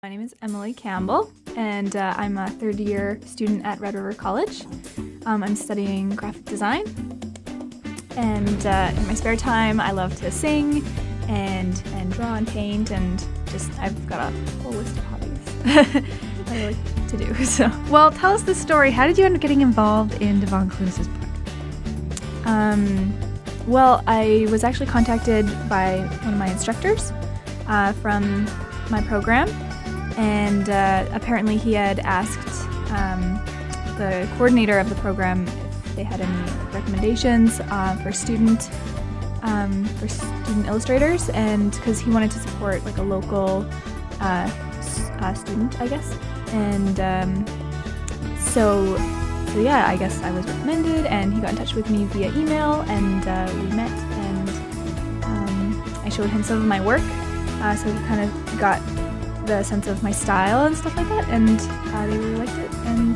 My name is Emily Campbell, and I'm a third-year student at Red River College. I'm studying graphic design, and in my spare time, I love to sing and draw and paint, and I've got a whole list of hobbies I like to do. So, well, tell us the story. How did you end up getting involved in Devon Clunes's book? Well, I was actually contacted by one of my instructors from my program. And apparently he had asked the coordinator of the program if they had any recommendations for student illustrators, and because he wanted to support like a local student, I guess. And so yeah, I guess I was recommended, and he got in touch with me via email, and we met, and I showed him some of my work, so he kind of got the sense of my style and stuff like that, and they really liked it, and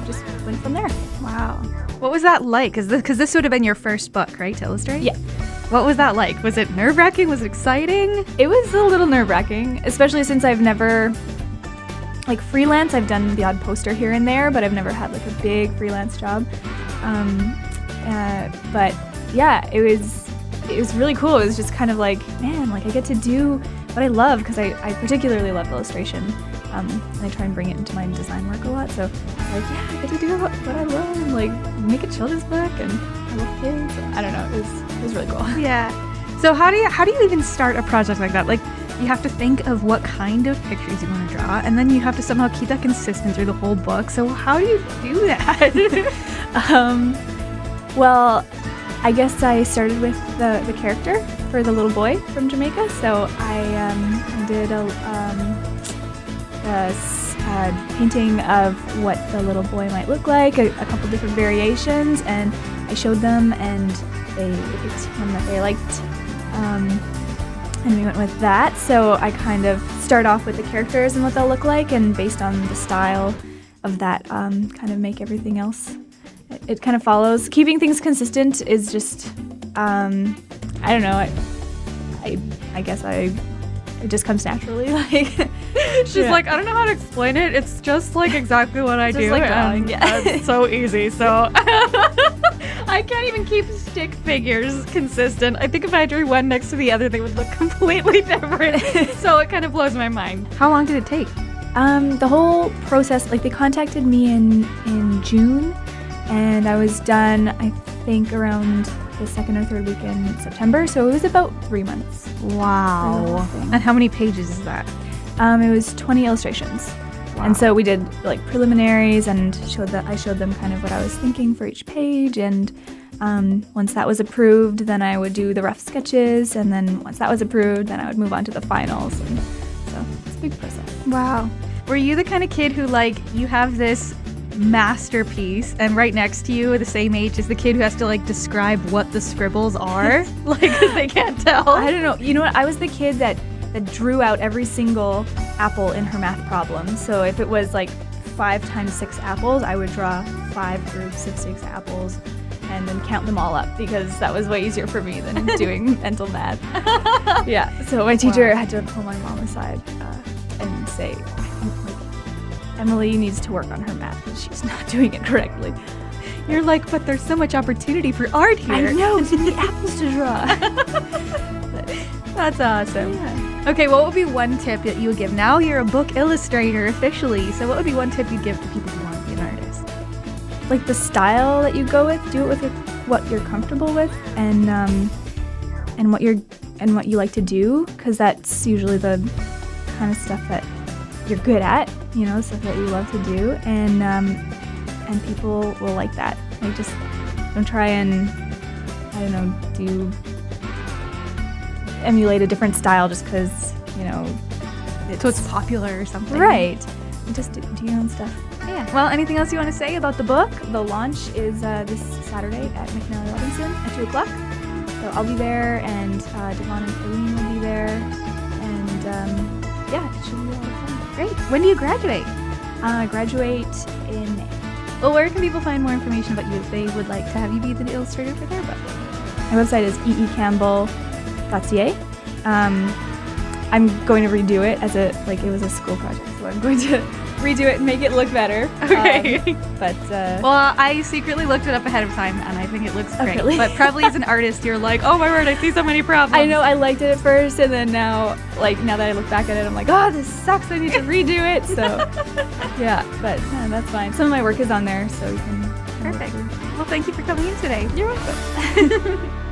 just went from there. Wow. What was that like? Because this would have been your first book, right, to illustrate? Yeah. What was that like? Was it nerve-wracking? Was it exciting? It was a little nerve-wracking, especially since I've never, like freelance, I've done the odd poster here and there, but I've never had like a big freelance job. But yeah, it was really cool. It was just kind of like, man, like I get to do what I love, because I particularly love illustration, and I try and bring it into my design work a lot. So like, yeah, I get to do what I love, and like make a children's book, and I love kids. I don't know, it was really cool. Yeah. So how do you even start a project like that? Like, you have to think of what kind of pictures you want to draw, and then you have to somehow keep that consistent through the whole book. So how do you do that? Well, I guess I started with the character for the little boy from Jamaica. So I did a painting of what the little boy might look like, a couple different variations, and I showed them, and they picked one that they liked, and we went with that. So I kind of start off with the characters and what they'll look like, and based on the style of that, kind of make everything else. It kind of follows. Keeping things consistent is just, I don't know, I guess it just comes naturally. Like, she's like, I don't know how to explain it. It's just like exactly what I do. Like drawing, yeah. It's so easy. So I can't even keep stick figures consistent. I think if I drew one next to the other, they would look completely different. So it kind of blows my mind. How long did it take? The whole process, like they contacted me in June, and I was done, I think, around the second or third week in September. So it was about 3 months. Wow. And how many pages is that? It was 20 illustrations. Wow. And so we did like preliminaries, and I showed them kind of what I was thinking for each page, and once that was approved, then I would do the rough sketches, and then once that was approved, then I would move on to the finals. And so it's a big process. Wow. Were you the kind of kid who, like, you have this masterpiece, and right next to you, the same age, is the kid who has to like describe what the scribbles are, like, because they can't tell? I don't know. You know what? I was the kid that drew out every single apple in her math problem. So if it was like 5 times 6 apples, I would draw 5 groups of 6 apples and then count them all up, because that was way easier for me than doing mental math. Yeah. So my teacher had to pull my mom aside and say, Emily needs to work on her math, and she's not doing it correctly. You're like, but there's so much opportunity for art here. I know, so many apples to draw. That's awesome. Yeah. Okay, what would be one tip that you would give? Now you're a book illustrator officially, so what would be one tip you'd give to people who want to be an artist? Like the style that you go with, do it with what you're comfortable with, and what you like to do, because that's usually the kind of stuff that you're good at, you know, stuff that you love to do, and people will like that. Like, just don't try and, I don't know, emulate a different style just because, you know, it's popular or something. Right. Just do your own stuff. Yeah. Well, anything else you want to say about the book? The launch is this Saturday at McNally Robinson at 2 o'clock. So I'll be there, and Devon and Colleen will be there, and yeah, it should be a lot of fun. Great. When do you graduate? I graduate in May. Well, where can people find more information about you if they would like to have you be the illustrator for their book? My website is eecampbell.ca. I'm going to redo it as it was a school project, so I'm going to redo it and make it look better. Okay. Well, I secretly looked it up ahead of time, and I think it looks great. really? But probably as an artist, you're like, oh my word, I see so many problems. I know I liked it at first, and then now that I look back at it, I'm like, oh, this sucks. I need to redo it. So, yeah, but no, that's fine. Some of my work is on there, so you can. Perfect. Well, thank you for coming in today. You're welcome.